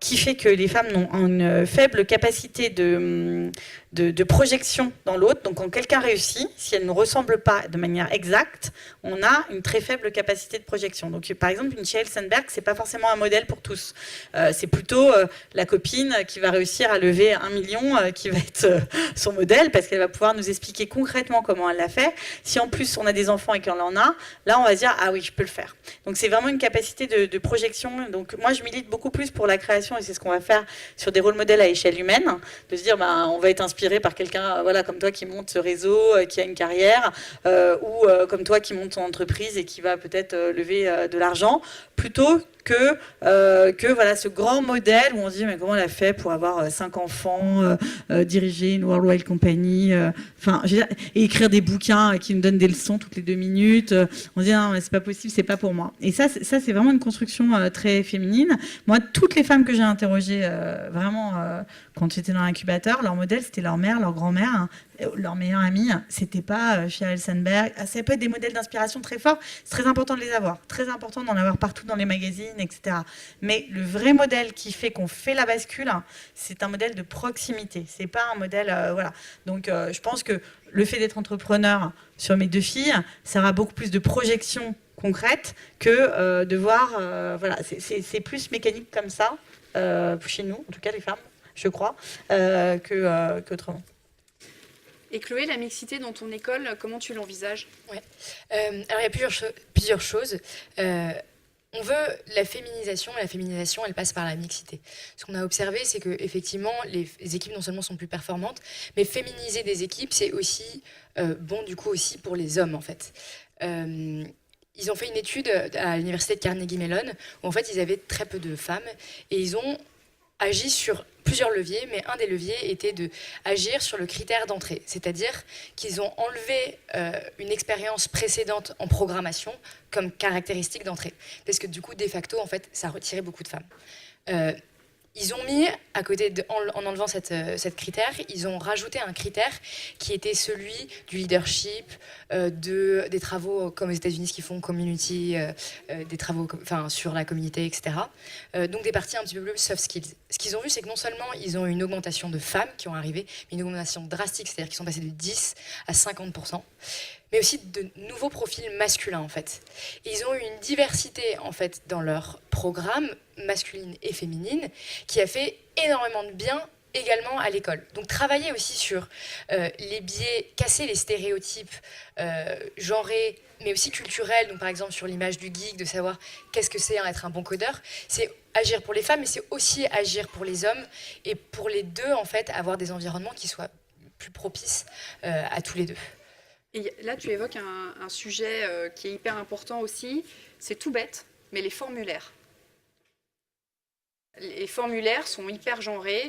qui fait que les femmes ont une faible capacité de projection dans l'autre. Donc quand quelqu'un réussit, si elle ne ressemble pas de manière exacte, on a une très faible capacité de projection. Donc par exemple, une Sheryl Sandberg, c'est pas forcément un modèle pour tous. C'est plutôt la copine qui va réussir à lever 1 million qui va être son modèle, parce qu'elle va pouvoir nous expliquer concrètement comment elle l'a fait. Si en plus on a des enfants et qu'on en a, là on va se dire ah oui, je peux le faire. Donc c'est vraiment une capacité de projection. Donc moi je milite beaucoup plus pour la création, et c'est ce qu'on va faire sur des rôles modèles à échelle humaine, de se dire on va être inspiré inspiré par quelqu'un voilà, comme toi qui monte ce réseau, qui a une carrière, ou comme toi qui monte ton entreprise et qui va peut-être lever de l'argent, plutôt que voilà, ce grand modèle où on se dit mais comment elle a fait pour avoir 5 enfants, diriger une worldwide company, et écrire des bouquins qui nous donnent des leçons toutes les 2 minutes. On se dit non mais c'est pas possible, c'est pas pour moi. Et ça c'est vraiment une construction très féminine. Moi, toutes les femmes que j'ai interrogées vraiment quand j'étais dans l'incubateur, leur modèle c'était leur mère, leur grand-mère, hein, leur meilleure amie. C'était pas Sheryl Sandberg. Ça peut être des modèles d'inspiration très forts. C'est très important de les avoir, très important d'en avoir partout dans les magazines, etc. Mais le vrai modèle qui fait qu'on fait la bascule, c'est un modèle de proximité. C'est pas un modèle, voilà. Donc, je pense que le fait d'être entrepreneur sur mes 2 filles, ça aura beaucoup plus de projection concrète que de voir, voilà, c'est plus mécanique comme ça chez nous, en tout cas les femmes, je crois, qu'autrement. Et Chloé, la mixité dans ton école, comment tu l'envisages ? Alors il y a plusieurs choses. On veut la féminisation, et la féminisation, elle passe par la mixité. Ce qu'on a observé, c'est que effectivement, les équipes non seulement sont plus performantes, mais féminiser des équipes, c'est aussi bon du coup aussi pour les hommes en fait. Ils ont fait une étude à l'université de Carnegie Mellon où en fait ils avaient très peu de femmes et ils ont agi sur plusieurs leviers, mais un des leviers était d'agir sur le critère d'entrée. C'est-à-dire qu'ils ont enlevé une expérience précédente en programmation comme caractéristique d'entrée. Parce que du coup, de facto, en fait, ça retirait beaucoup de femmes. Ils ont mis, à côté en enlevant cette critère, ils ont rajouté un critère qui était celui du leadership, des travaux comme aux États-Unis qui font community, des travaux sur la communauté, etc. Donc des parties un petit peu plus soft skills. Ce qu'ils ont vu, c'est que non seulement ils ont eu une augmentation de femmes qui ont arrivé, mais une augmentation drastique, c'est-à-dire qu'ils sont passés de 10 à 50%. Mais aussi de nouveaux profils masculins en fait. Et ils ont eu une diversité en fait dans leur programme masculine et féminine qui a fait énormément de bien également à l'école. Donc travailler aussi sur les biais, casser les stéréotypes genrés, mais aussi culturels, donc par exemple sur l'image du geek, de savoir qu'est-ce que c'est être un bon codeur, c'est agir pour les femmes, mais c'est aussi agir pour les hommes, et pour les deux en fait avoir des environnements qui soient plus propices à tous les deux. Et là, tu évoques un sujet qui est hyper important aussi. C'est tout bête, mais les formulaires. Les formulaires sont hyper genrés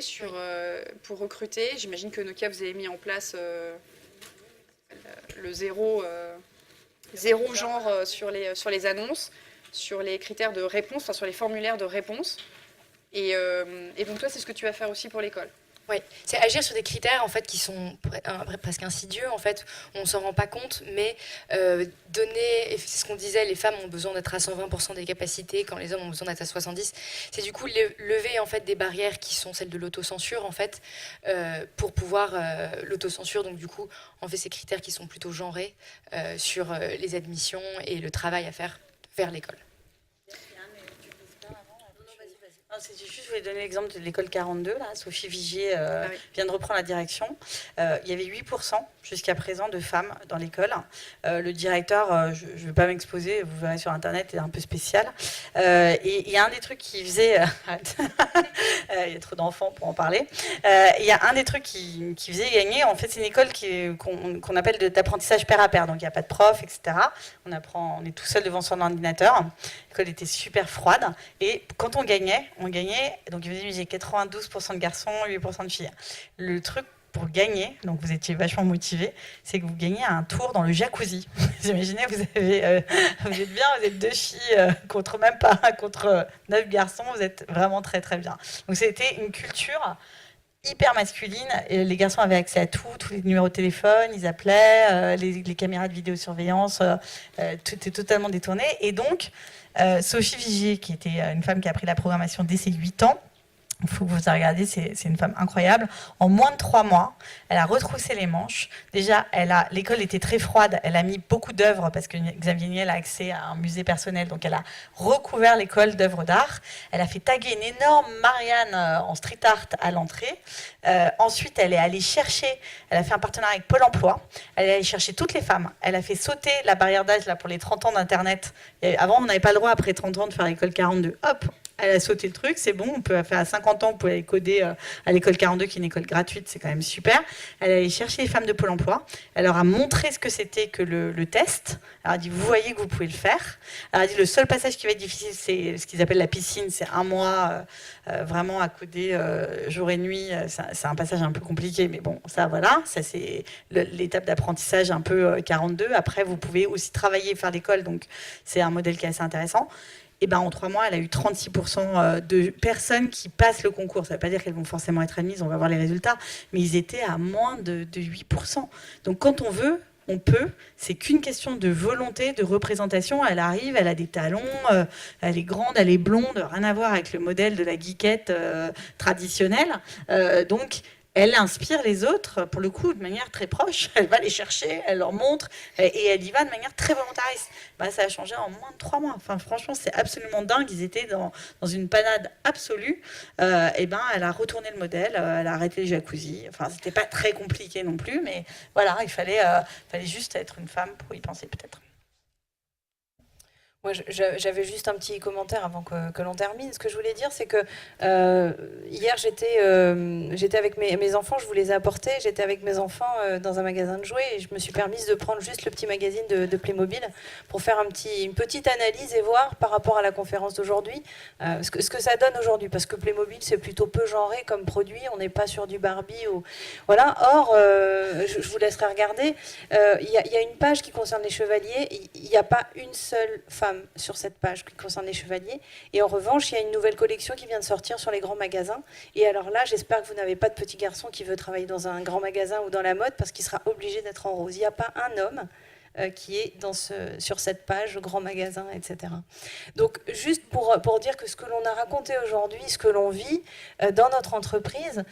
pour recruter. J'imagine que Nokia, vous avez mis en place le zéro genre sur les annonces, sur les critères de réponse, enfin sur les formulaires de réponse. Et donc toi, c'est ce que tu vas faire aussi pour l'école. Oui, c'est agir sur des critères en fait qui sont presque insidieux en fait. On s'en rend pas compte, mais donner, c'est ce qu'on disait, les femmes ont besoin d'être à 120% des capacités quand les hommes ont besoin d'être à 70. C'est du coup lever en fait des barrières qui sont celles de l'autocensure en fait pour pouvoir l'autocensure. Donc du coup, on fait ces critères qui sont plutôt genrés sur les admissions et le travail à faire vers l'école. Je voulais donner l'exemple de l'école 42. Là. Sophie Vigier vient de reprendre la direction. Il y avait 8% jusqu'à présent de femmes dans l'école. Le directeur, je ne vais pas m'exposer, vous verrez sur Internet, est un peu spécial. Et il y a un des trucs qui faisait... il y a trop d'enfants pour en parler. Il y a un des trucs qui faisait gagner, en fait, c'est une école qu'on appelle d'apprentissage pair à pair. Donc il n'y a pas de prof, etc. On est tout seul devant son ordinateur. L'école était super froide. Et quand on gagnait, donc il faisait 92% de garçons, 8% de filles. Le truc pour gagner, donc vous étiez vachement motivés, c'est que vous gagnez un tour dans le jacuzzi. Vous imaginez, vous êtes bien, vous êtes 2 filles contre 9 garçons, vous êtes vraiment très très bien. Donc c'était une culture hyper masculine, et les garçons avaient accès à tout, tous les numéros de téléphone, ils appelaient, les caméras de vidéosurveillance, tout était totalement détourné. Et donc, Sophie Vigier, qui était une femme qui a appris la programmation dès ses 8 ans, il faut que vous la regardiez, c'est une femme incroyable. En moins de 3 mois, elle a retroussé les manches. Déjà, l'école était très froide. Elle a mis beaucoup d'œuvres parce que Xavier Niel a accès à un musée personnel. Donc, elle a recouvert l'école d'œuvres d'art. Elle a fait taguer une énorme Marianne en street art à l'entrée. Ensuite, elle est allée chercher, elle a fait un partenariat avec Pôle emploi. Elle est allée chercher toutes les femmes. Elle a fait sauter la barrière d'âge là, pour les 30 ans d'Internet. Avant, on n'avait pas le droit, après 30 ans, de faire l'école 42. Hop, elle a sauté le truc, c'est bon, on peut faire à 50 ans, vous pouvez aller coder à l'école 42, qui est une école gratuite, c'est quand même super. Elle est allée chercher les femmes de Pôle emploi, elle leur a montré ce que c'était que le test, elle a dit, vous voyez que vous pouvez le faire. Elle a dit, le seul passage qui va être difficile, c'est ce qu'ils appellent la piscine, c'est 1 mois vraiment à coder jour et nuit, c'est un passage un peu compliqué, mais bon, ça voilà, ça c'est l'étape d'apprentissage un peu 42. Après, vous pouvez aussi travailler, faire l'école, donc c'est un modèle qui est assez intéressant. Et ben, en 3 mois, elle a eu 36% de personnes qui passent le concours. Ça ne veut pas dire qu'elles vont forcément être admises, on va voir les résultats, mais ils étaient à moins de 8%. Donc quand on veut, on peut, c'est qu'une question de volonté, de représentation. Elle arrive, elle a des talons, elle est grande, elle est blonde, rien à voir avec le modèle de la geekette traditionnelle. Donc, elle inspire les autres, pour le coup, de manière très proche. Elle va les chercher, elle leur montre, et elle y va de manière très volontariste. Bah, ça a changé en moins de 3 mois. Enfin, franchement, c'est absolument dingue. Ils étaient dans une panade absolue. Et ben, elle a retourné le modèle, elle a arrêté les jacuzzis. Enfin, c'était pas très compliqué non plus, mais voilà, il fallait juste être une femme pour y penser, peut-être. Moi, j'avais juste un petit commentaire avant que l'on termine. Ce que je voulais dire, c'est que hier, j'étais avec mes enfants, je vous les ai apportés. J'étais avec mes enfants dans un magasin de jouets et je me suis permise de prendre juste le petit magazine de Playmobil pour faire une petite analyse et voir par rapport à la conférence d'aujourd'hui ce que ça donne aujourd'hui. Parce que Playmobil, c'est plutôt peu genré comme produit. On n'est pas sur du Barbie. Voilà. Or, je vous laisserai regarder. Il y a une page qui concerne les chevaliers. Il n'y a pas une seule femme sur cette page qui concerne les chevaliers. Et en revanche, il y a une nouvelle collection qui vient de sortir sur les grands magasins. Et alors là, j'espère que vous n'avez pas de petit garçon qui veut travailler dans un grand magasin ou dans la mode parce qu'il sera obligé d'être en rose. Il n'y a pas un homme qui est sur cette page grand magasin, etc. Donc, juste pour dire que ce que l'on a raconté aujourd'hui, ce que l'on vit dans notre entreprise,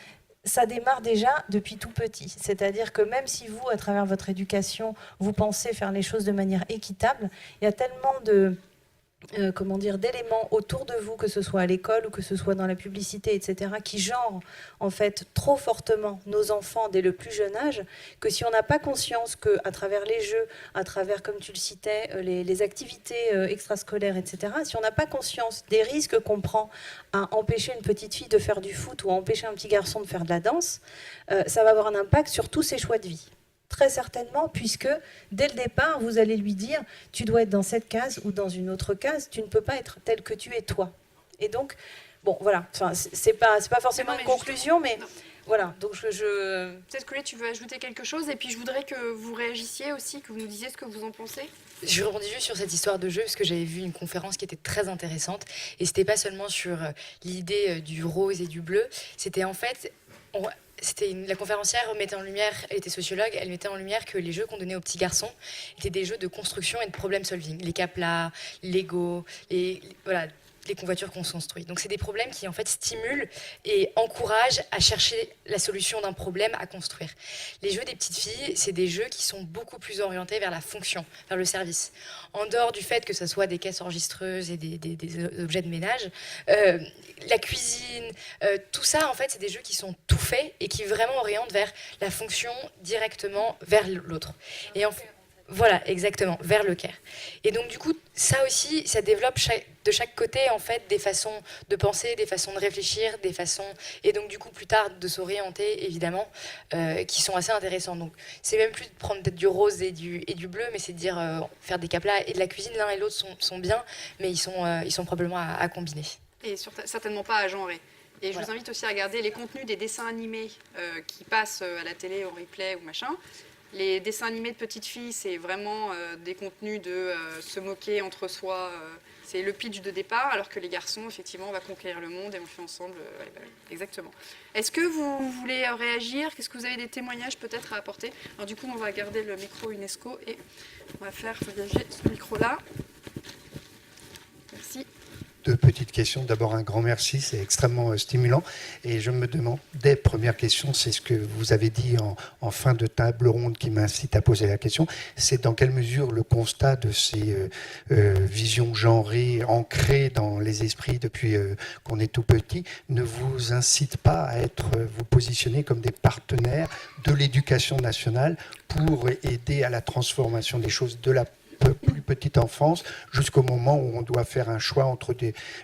ça démarre déjà depuis tout petit. C'est-à-dire que même si vous, à travers votre éducation, vous pensez faire les choses de manière équitable, il y a tellement d'éléments autour de vous, que ce soit à l'école ou que ce soit dans la publicité, etc., qui genrent en fait trop fortement nos enfants dès le plus jeune âge, que si on n'a pas conscience qu'à travers les jeux, à travers, comme tu le citais, les activités extrascolaires, etc., si on n'a pas conscience des risques qu'on prend à empêcher une petite fille de faire du foot ou à empêcher un petit garçon de faire de la danse, ça va avoir un impact sur tous ses choix de vie. Très certainement, puisque dès le départ, vous allez lui dire « tu dois être dans cette case ou dans une autre case, tu ne peux pas être tel que tu es toi ». Et donc, bon, voilà, enfin, c'est pas forcément une conclusion, mais voilà. Donc Peut-être que là, tu veux ajouter quelque chose, et puis je voudrais que vous réagissiez aussi, que vous nous disiez ce que vous en pensez. Je rebondis juste sur cette histoire de jeu, parce que j'avais vu une conférence qui était très intéressante, et c'était pas seulement sur l'idée du rose et du bleu, c'était en fait... la conférencière mettait en lumière, elle était sociologue, elle mettait en lumière que les jeux qu'on donnait aux petits garçons étaient des jeux de construction et de problem solving. Les Capla, Lego, voilà, les convoitures qu'on se construit. Donc c'est des problèmes qui en fait stimulent et encouragent à chercher la solution d'un problème à construire. Les jeux des petites filles, c'est des jeux qui sont beaucoup plus orientés vers la fonction, vers le service. En dehors du fait que ce soit des caisses enregistreuses et des objets de ménage, la cuisine, tout ça en fait c'est des jeux qui sont tout faits et qui vraiment orientent vers la fonction directement vers l'autre. Et voilà, exactement, vers le care. Et donc du coup, ça aussi, ça développe de chaque côté en fait des façons de penser, des façons de réfléchir, des façons, et donc du coup plus tard de s'orienter évidemment, qui sont assez intéressantes. Donc c'est même plus de prendre peut-être du rose et du bleu, mais c'est de dire faire des caplas et de la cuisine, l'un et l'autre sont bien, mais ils sont probablement à combiner. Et certainement pas à genrer. Et je vous invite aussi à regarder les contenus des dessins animés qui passent à la télé, au replay ou machin. Les dessins animés de petites filles, c'est vraiment des contenus de se moquer entre soi. C'est le pitch de départ, alors que les garçons, effectivement, on va conquérir le monde et on fait ensemble. Exactement. Est-ce que vous voulez réagir? Qu'est-ce que vous avez des témoignages peut-être à apporter? Alors du coup, on va garder le micro UNESCO et on va faire voyager ce micro-là. Merci. 2 petites questions. D'abord, un grand merci, c'est extrêmement stimulant. Et je me demandais, première question, c'est ce que vous avez dit en fin de table ronde qui m'incite à poser la question, c'est dans quelle mesure le constat de ces visions genrées, ancrées dans les esprits depuis qu'on est tout petit, ne vous incite pas à vous positionner comme des partenaires de l'éducation nationale pour aider à la transformation des choses de la plus petite enfance jusqu'au moment où on doit faire un choix entre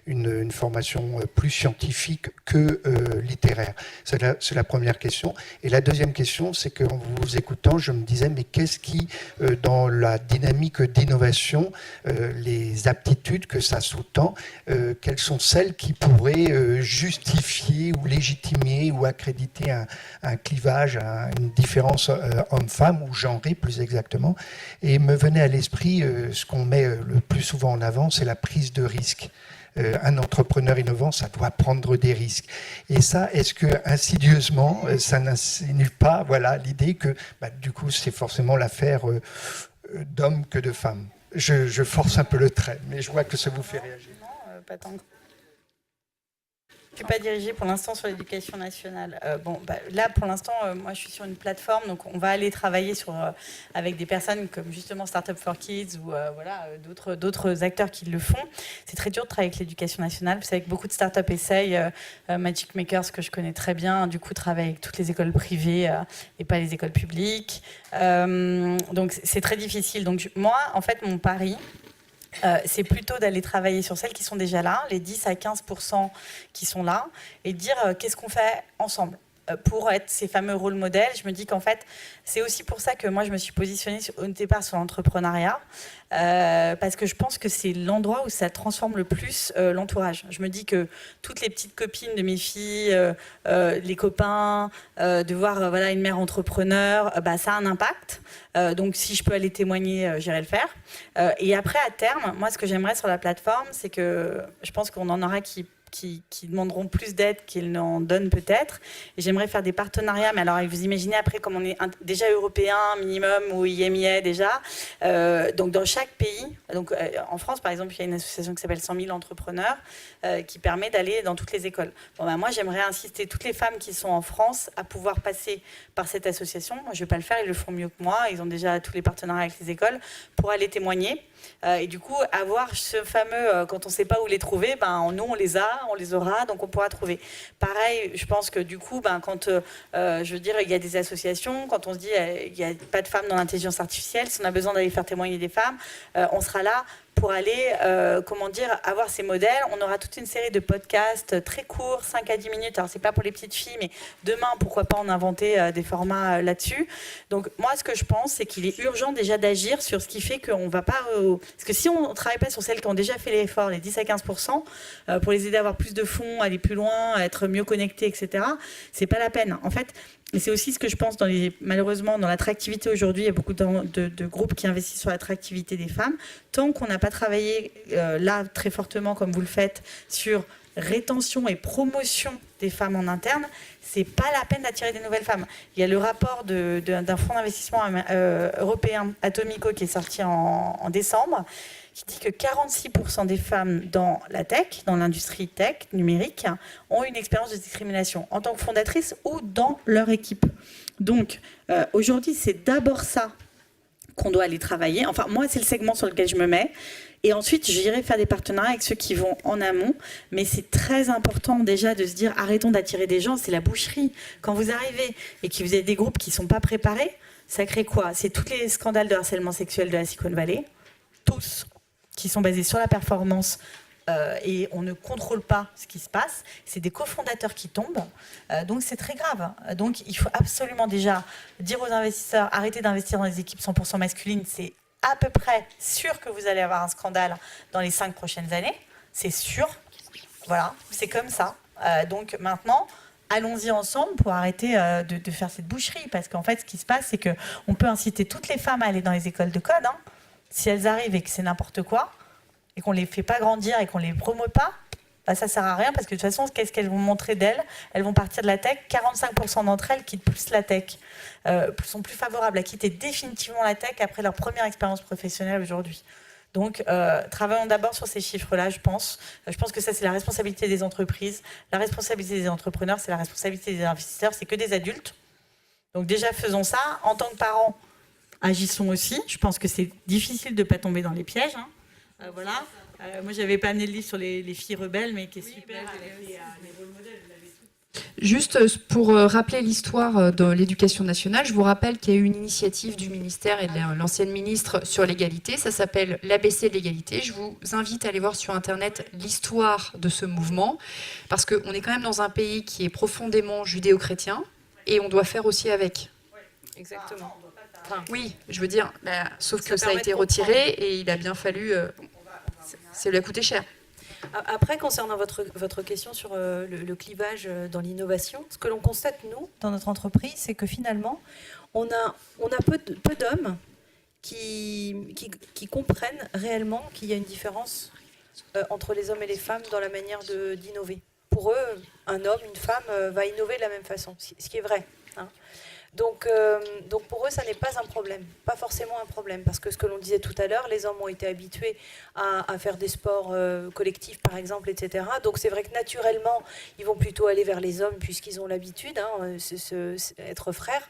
une formation plus scientifique que littéraire. C'est la première question. Et la deuxième question, c'est qu'en vous écoutant, je me disais, mais qu'est-ce qui, dans la dynamique d'innovation, les aptitudes que ça sous-tend, quelles sont celles qui pourraient justifier ou légitimer ou accréditer un clivage, une différence homme-femme, ou genrée plus exactement. Et me venait à l'esprit ce qu'on met le plus souvent en avant, c'est la prise de risque. Un entrepreneur innovant, ça doit prendre des risques. Et ça, est-ce que insidieusement, ça n'insinue pas, voilà, l'idée que, du coup, c'est forcément l'affaire d'hommes que de femmes. Je force un peu le trait, mais je vois que ça vous fait réagir. Non, pas tant. Je ne suis pas dirigée pour l'instant sur l'éducation nationale. Là, pour l'instant, moi, je suis sur une plateforme, donc on va aller travailler avec des personnes comme justement Startup for Kids ou d'autres acteurs qui le font. C'est très dur de travailler avec l'éducation nationale. Vous savez que beaucoup de startups essayent. Magic Makers, que je connais très bien, du coup, travaille avec toutes les écoles privées et pas les écoles publiques. Donc, c'est très difficile. Donc, moi, en fait, mon pari, c'est plutôt d'aller travailler sur celles qui sont déjà là, les 10 à 15% qui sont là, et dire qu'est-ce qu'on fait ensemble pour être ces fameux rôles modèles. Je me dis qu'en fait, c'est aussi pour ça que moi, je me suis positionnée au départ sur l'entrepreneuriat, parce que je pense que c'est l'endroit où ça transforme le plus l'entourage. Je me dis que toutes les petites copines de mes filles, les copains, de voir une mère entrepreneur, ça a un impact. Donc, si je peux aller témoigner, j'irai le faire. Et après, à terme, moi, ce que j'aimerais sur la plateforme, c'est que je pense qu'on en aura qui demanderont plus d'aide qu'ils n'en donnent peut-être. Et j'aimerais faire des partenariats, mais alors vous imaginez après comme on est déjà européen minimum ou IMIA déjà, donc dans chaque pays, donc en France par exemple il y a une association qui s'appelle 100 000 entrepreneurs qui permet d'aller dans toutes les écoles. Moi j'aimerais insister toutes les femmes qui sont en France à pouvoir passer par cette association. Moi je ne vais pas le faire, ils le font mieux que moi, ils ont déjà tous les partenariats avec les écoles pour aller témoigner. Et du coup, avoir ce fameux, quand on ne sait pas où les trouver, nous on les a, on les aura, donc on pourra trouver. Pareil, je pense que du coup, quand je veux dire, il y a des associations, quand on se dit il n'y a pas de femmes dans l'intelligence artificielle, si on a besoin d'aller faire témoigner des femmes, on sera là pour aller, avoir ces modèles. On aura toute une série de podcasts très courts, 5 à 10 minutes. Alors, c'est pas pour les petites filles, mais demain, pourquoi pas en inventer des formats là-dessus. Donc, moi, ce que je pense, c'est qu'il est urgent déjà d'agir sur ce qui fait qu'on va pas... Parce que si on ne travaille pas sur celles qui ont déjà fait l'effort, les 10 à 15%, pour les aider à avoir plus de fonds, aller plus loin, à être mieux connectés, etc., c'est pas la peine. En fait, et c'est aussi ce que je pense, malheureusement, dans l'attractivité aujourd'hui, il y a beaucoup de groupes qui investissent sur l'attractivité des femmes. Tant qu'on n'a pas travaillé là très fortement, comme vous le faites, sur rétention et promotion des femmes en interne, c'est pas la peine d'attirer des nouvelles femmes. Il y a le rapport d'un fonds d'investissement européen, Atomico, qui est sorti en décembre, qui dit que 46% des femmes dans la tech, dans l'industrie tech numérique, ont une expérience de discrimination en tant que fondatrice ou dans leur équipe. Donc, aujourd'hui, c'est d'abord ça qu'on doit aller travailler. Enfin, moi, c'est le segment sur lequel je me mets. Et ensuite, j'irai faire des partenariats avec ceux qui vont en amont. Mais c'est très important déjà de se dire, arrêtons d'attirer des gens, c'est la boucherie. Quand vous arrivez et que vous avez des groupes qui ne sont pas préparés, ça crée quoi? C'est tous les scandales de harcèlement sexuel de la Silicon Valley, tous, qui sont basés sur la performance et on ne contrôle pas ce qui se passe. C'est des cofondateurs qui tombent, donc c'est très grave. Donc il faut absolument déjà dire aux investisseurs, arrêtez d'investir dans les équipes 100% masculines, c'est à peu près sûr que vous allez avoir un scandale dans les 5 prochaines années, c'est sûr. Voilà, c'est comme ça. Donc maintenant, allons-y ensemble pour arrêter de faire cette boucherie, parce qu'en fait, ce qui se passe, c'est qu'on peut inciter toutes les femmes à aller dans les écoles de code, hein. Si elles arrivent et que c'est n'importe quoi, et qu'on ne les fait pas grandir et qu'on ne les promeut pas, ça ne sert à rien, parce que de toute façon, qu'est-ce qu'elles vont montrer d'elles? Elles vont partir de la tech. 45% d'entre elles quittent plus la tech, sont plus favorables à quitter définitivement la tech après leur première expérience professionnelle aujourd'hui. Donc, travaillons d'abord sur ces chiffres-là, je pense. Je pense que ça, c'est la responsabilité des entreprises. La responsabilité des entrepreneurs, c'est la responsabilité des investisseurs. C'est que des adultes. Donc déjà, faisons ça. En tant que parents, agissons aussi. Je pense que c'est difficile de ne pas tomber dans les pièges. Hein. Voilà. Moi, je n'avais pas amené le livre sur les filles rebelles, mais qui est super. Les rôles modèles, vous l'avez Juste pour rappeler l'histoire de l'éducation nationale, je vous rappelle qu'il y a eu une initiative du ministère et de l'ancienne ministre sur l'égalité. Ça s'appelle l'ABC de l'égalité. Je vous invite à aller voir sur Internet l'histoire de ce mouvement, parce qu'on est quand même dans un pays qui est profondément judéo-chrétien, et on doit faire aussi avec. Exactement. Oui, je veux dire, sauf que ça a été retiré, et il a bien fallu... ça lui a coûté cher. Après, concernant votre question sur le clivage dans l'innovation, ce que l'on constate, nous, dans notre entreprise, c'est que finalement, on a peu d'hommes qui comprennent réellement qu'il y a une différence entre les hommes et les femmes dans la manière d'innover. Pour eux, un homme, une femme va innover de la même façon, ce qui est vrai. Hein. Donc pour eux, ça n'est pas un problème, pas forcément un problème, parce que ce que l'on disait tout à l'heure, les hommes ont été habitués à faire des sports collectifs, par exemple, etc. Donc c'est vrai que naturellement, ils vont plutôt aller vers les hommes, puisqu'ils ont l'habitude, être frères.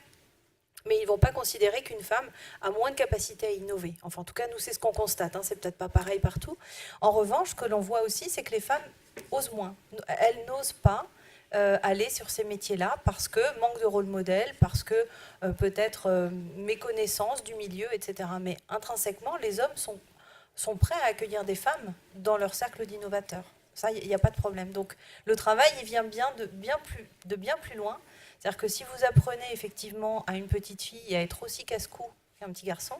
Mais ils ne vont pas considérer qu'une femme a moins de capacité à innover. Enfin, en tout cas, nous, c'est ce qu'on constate. Hein. C'est peut-être pas pareil partout. En revanche, ce que l'on voit aussi, c'est que les femmes osent moins. Elles n'osent pas aller sur ces métiers-là parce que manque de rôle modèle, parce que peut-être méconnaissance du milieu, etc. Mais intrinsèquement, les hommes sont prêts à accueillir des femmes dans leur cercle d'innovateurs. Ça, il n'y a pas de problème. Donc le travail, il vient de bien plus loin. C'est-à-dire que si vous apprenez effectivement à une petite fille à être aussi casse-cou qu'un petit garçon,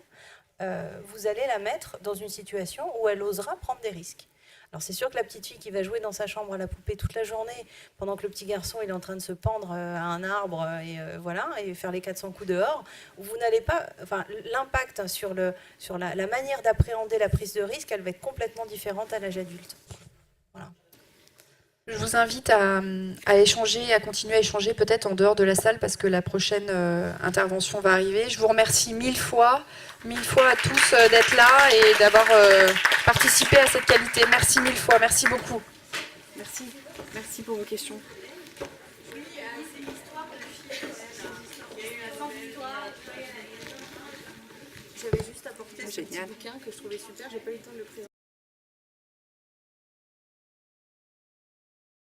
vous allez la mettre dans une situation où elle osera prendre des risques. Alors c'est sûr que la petite fille qui va jouer dans sa chambre à la poupée toute la journée, pendant que le petit garçon il est en train de se pendre à un arbre et faire les 400 coups dehors, vous n'allez pas, enfin l'impact sur la manière d'appréhender la prise de risque, elle va être complètement différente à l'âge adulte. Voilà. Je vous invite à échanger, à continuer à échanger peut-être en dehors de la salle parce que la prochaine intervention va arriver. Je vous remercie mille fois à tous d'être là et d'avoir participé à cette qualité. Merci mille fois, merci beaucoup. Merci pour vos questions. J'avais juste apporté ce petit bouquin que je trouvais super, j'ai pas eu le temps de le présenter.